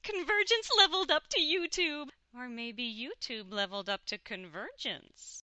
CONvergence leveled up to YouTube. Or maybe YouTube leveled up to CONvergence.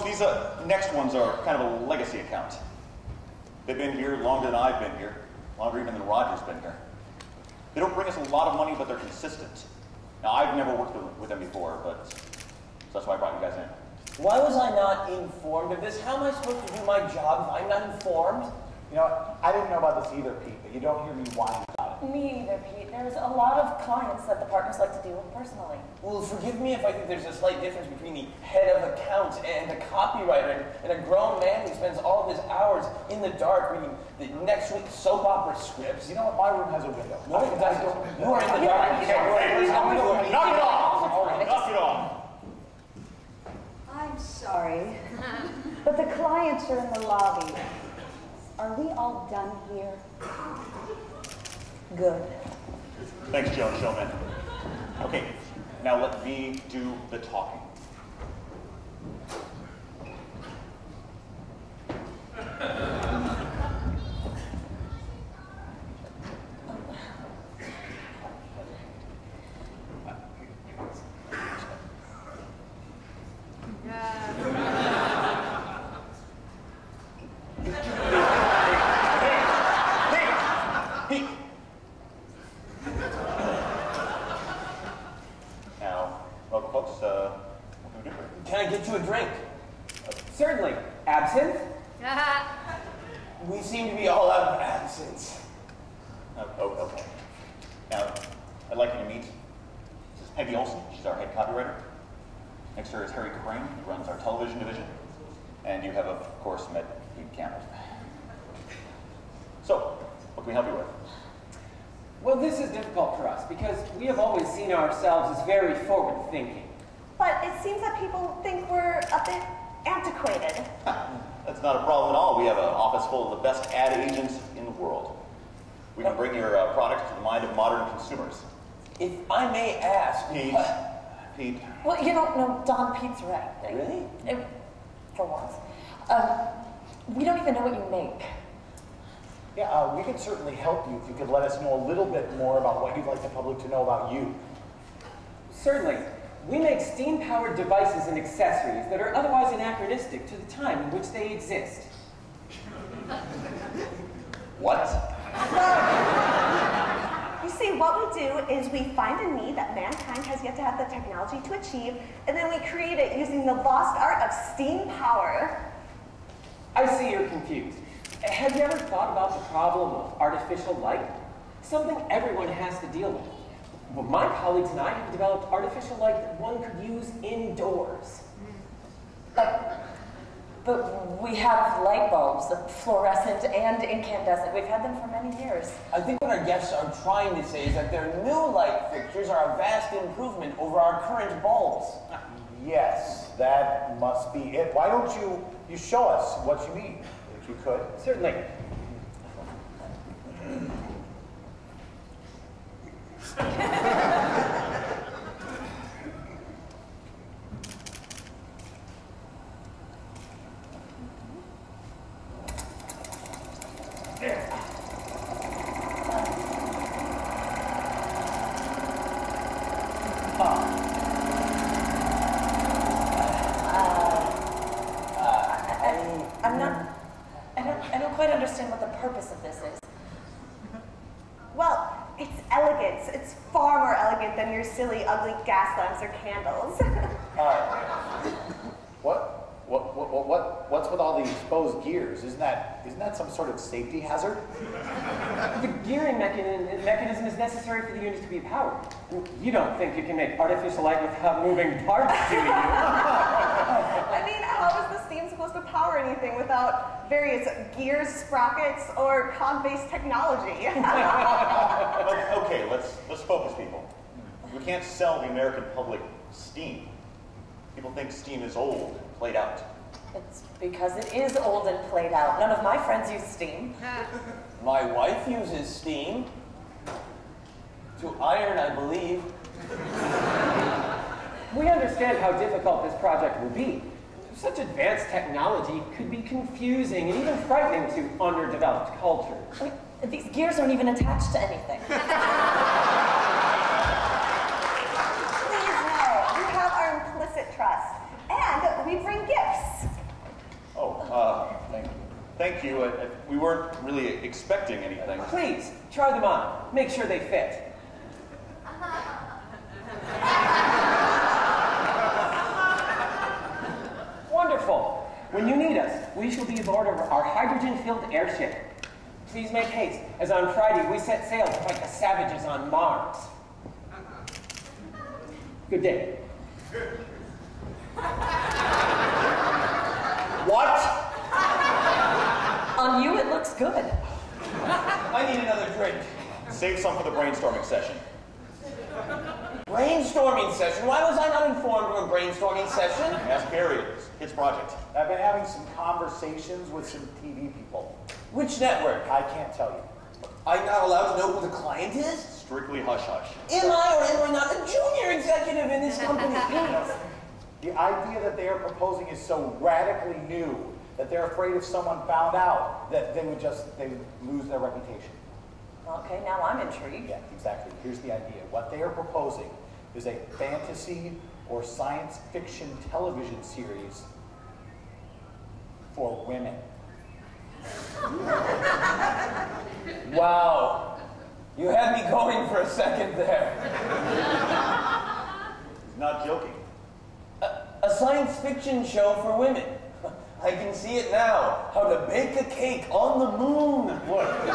These next ones are kind of a legacy account. They've been here longer than I've been here, longer even than Roger's been here. They don't bring us a lot of money, but they're consistent. Now, I've never worked with them before, but so that's why I brought you guys in. Why was I not informed of this? How am I supposed to do my job if I'm not informed? You know, I didn't know about this either, Pete, but you don't hear me whining about it. Me either, Pete. There's a lot of clients that the partners like to deal with personally. Well, forgive me if I think there's a slight difference between the head of accounts and the copywriter and a grown man who spends all of his hours in the dark reading the next week's soap opera scripts. You know what? My room has a window. No, it doesn't. You are in the dark. Knock it off! All right, knock it off! I'm sorry, but the clients are in the lobby. Are we all done here? Good. Thanks, Joan Showman. Okay, now let me do the talking. Can I get you a drink? Certainly. Absinthe? We seem to be all out of absinthe. Okay. Now, I'd like you to meet this is Peggy Olson. She's our head copywriter. Next to her is Harry Crane, who runs our television division. And you have, of course, met Pete Campbell. So, what can we help you with? Well, this is difficult for us because we have always seen ourselves as very forward-thinking. But it seems that people think we're a bit antiquated. That's not a problem at all. We have an office full of the best ad agents in the world. We can bring your products to the mind of modern consumers. If I may ask... Pete. Well, you don't know, Don, Pete's right. Really? For once. We don't even know what you make. Yeah, we could certainly help you if you could let us know a little bit more about what you'd like the public to know about you. Certainly. We make steam-powered devices and accessories that are otherwise anachronistic to the time in which they exist. What? Well, you see, what we do is we find a need that mankind has yet to have the technology to achieve, and then we create it using the lost art of steam power. I see you're confused. Have you ever thought about the problem of artificial light? Something everyone has to deal with. Well, my colleagues and I have developed artificial light that one could use indoors. But we have light bulbs, fluorescent and incandescent. We've had them for many years. I think what our guests are trying to say is that their new light fixtures are a vast improvement over our current bulbs. Yes, that must be it. Why don't you show us what you mean, if you could? Certainly. I don't quite understand what the purpose of this is. Well, it's elegance. It's far more elegant than your silly, ugly gas lamps or candles. What's with all all the exposed gears. Isn't that some sort of safety hazard? The gearing mechanism is necessary for the unit to be powered. You don't think you can make artificial light without moving parts, do you? I mean, how is the steam supposed to power anything without various gears, sprockets, or cog-based technology? Okay, let's focus, people. We can't sell the American public steam. People think steam is old and played out. It's because it is old and played out. None of my friends use steam. My wife uses steam. To iron, I believe. We understand how difficult this project will be. Such advanced technology could be confusing and even frightening to underdeveloped cultures. I mean, these gears aren't even attached to anything. Please, no. You have our implicit trust. And we bring gifts. Thank you. We weren't really expecting anything. Please, try them on. Make sure they fit. Wonderful. When you need us, we shall be aboard our hydrogen-filled airship. Please make haste, as on Friday we set sail to fight the savages on Mars. Good day. What? On you, it looks good. I need another drink. Save some for the brainstorming session. Brainstorming session? Why was I not informed of a brainstorming session? Ask Harry. Kids project. I've been having some conversations with some TV people. Which network? I can't tell you. I'm not allowed to know who the client is? Strictly hush-hush. Am I or am I not a junior executive in this company? The idea that they are proposing is so radically new that they're afraid if someone found out that they would lose their reputation. Okay, now I'm intrigued. Yeah, exactly. Here's the idea. What they are proposing is a fantasy or science fiction television series for women. Wow. You had me going for a second there. He's not joking. A science fiction show for women. I can see it now. How to bake a cake on the moon. Look,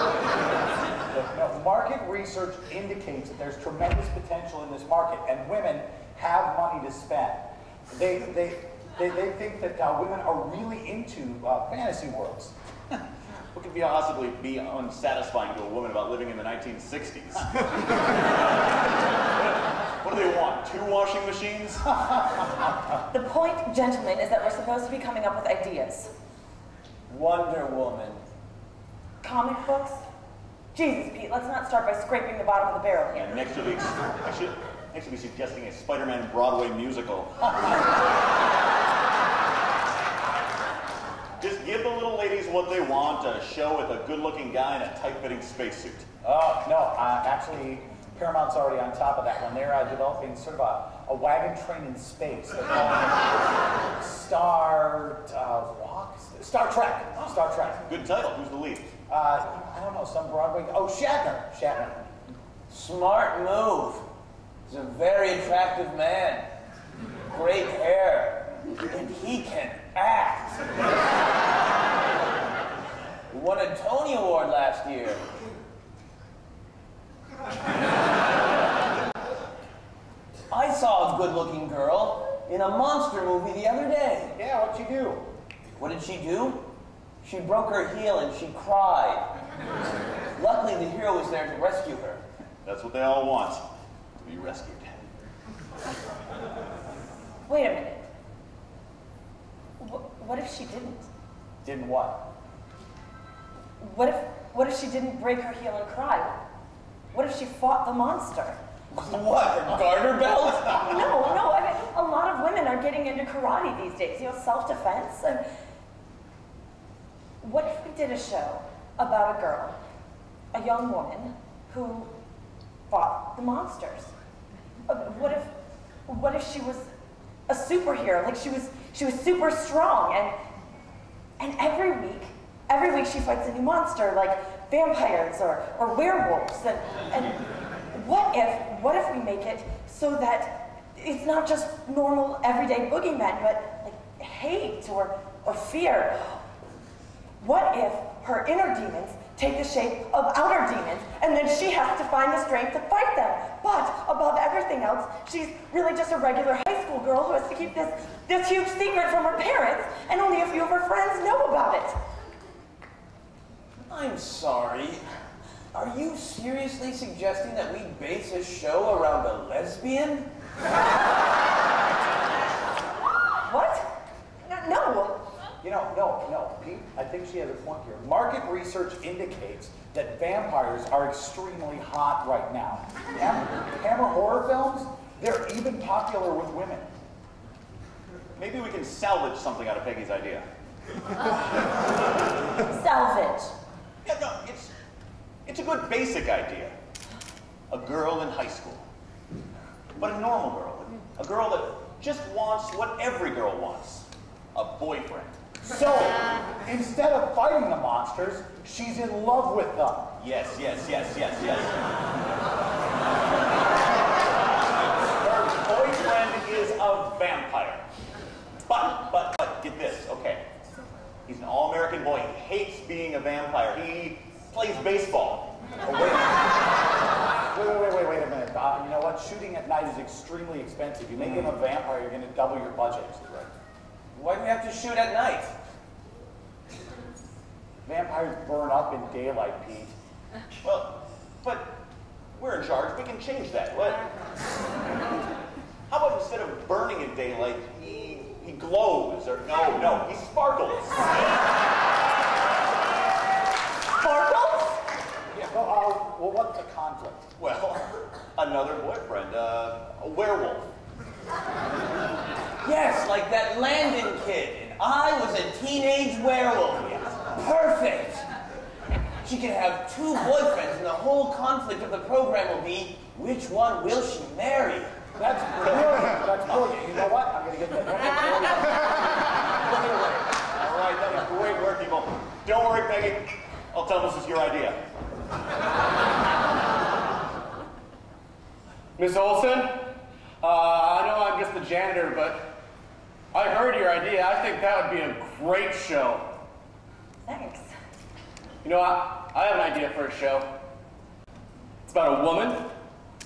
now, market research indicates that there's tremendous potential in this market, and women have money to spend. They think that women are really into fantasy worlds. What could possibly be unsatisfying to a woman about living in the 1960s? What do they want? 2 washing machines? The point, gentlemen, is that we're supposed to be coming up with ideas. Wonder Woman. Comic books? Jesus, Pete, let's not start by scraping the bottom of the barrel here. And next we'll be suggesting a Spider-Man Broadway musical. Just give the little ladies what they want, a show with a good-looking guy in a tight-fitting spacesuit. No, actually, Paramount's already on top of that one. They're developing sort of a wagon train in space. They're calling it Star Trek. Star Trek. Good title. Who's the lead? I don't know, some Broadway. Oh, Shatner. Smart move. He's a very attractive man. Great hair. And he can act. He won a Tony Award last year. I saw a good-looking girl in a monster movie the other day. Yeah, what'd you do? What did she do? She broke her heel and she cried. Luckily, the hero was there to rescue her. That's what they all want, to be rescued. Wait a minute. What if she didn't? Didn't what? What if she didn't break her heel and cry? What if she fought the monster? What, a garter belt? No, I mean, a lot of women are getting into karate these days, self-defense. And what if we did a show about a girl, a young woman, who fought the monsters? What if she was a superhero, like she was super strong, and every week she fights a new monster, like vampires or werewolves, and what if we make it so that it's not just normal everyday boogeymen, but like hate or fear her inner demons take the shape of outer demons, and then she has to find the strength to fight them. But above everything else, she's really just a regular high school girl who has to keep this huge secret from her parents, and only a few of her friends know about it. I'm sorry. Are you seriously suggesting that we base a show around a lesbian? What? No. You know, no, Pete, I think she has a point here. Market research indicates that vampires are extremely hot right now. Hammer horror films, they're even popular with women. Maybe we can salvage something out of Peggy's idea. Salvage. Yeah, no, it's a good basic idea. A girl in high school. But a normal girl. A girl that just wants what every girl wants. A boyfriend. So, instead of fighting the monsters, she's in love with them. Yes. Her boyfriend is a vampire. But, get this, okay. He's an all-American boy. He hates being a vampire. He plays baseball. Oh, wait a minute. You know what? Shooting at night is extremely expensive. You make him a vampire, you're going to double your budget. Right? Why do we have to shoot at night? Vampires burn up in daylight, Pete. Well, but we're in charge. We can change that. What? How about instead of burning in daylight, he glows? Or no, he sparkles. Sparkles? Yeah. Well, what's the conflict? Well, another boyfriend, a werewolf. Yes, like that Landon kid. And I was a teenage werewolf. Perfect. She can have two boyfriends, and the whole conflict of the program will be, which one will she marry? That's brilliant. You know what? I'm going to get that. All right, that was great work, people. Don't worry, Peggy. I'll tell them this is your idea. Miss Olson, I know I'm just the janitor, but I heard your idea. I think that would be a great show. Thanks. You know, I have an idea for a show. It's about a woman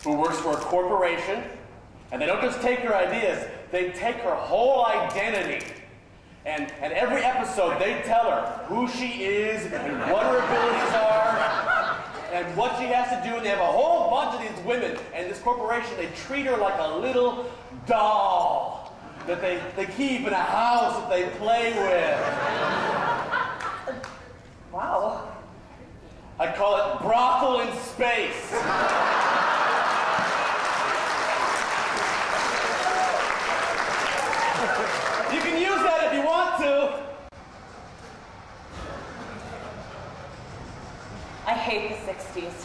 who works for a corporation, and they don't just take her ideas, they take her whole identity. And every episode, they tell her who she is and what her abilities are and what she has to do. And they have a whole bunch of these women, and this corporation, they treat her like a little doll that they keep in a house that they play with. Wow. I call it brothel in space. You can use that if you want to. I hate the 60s.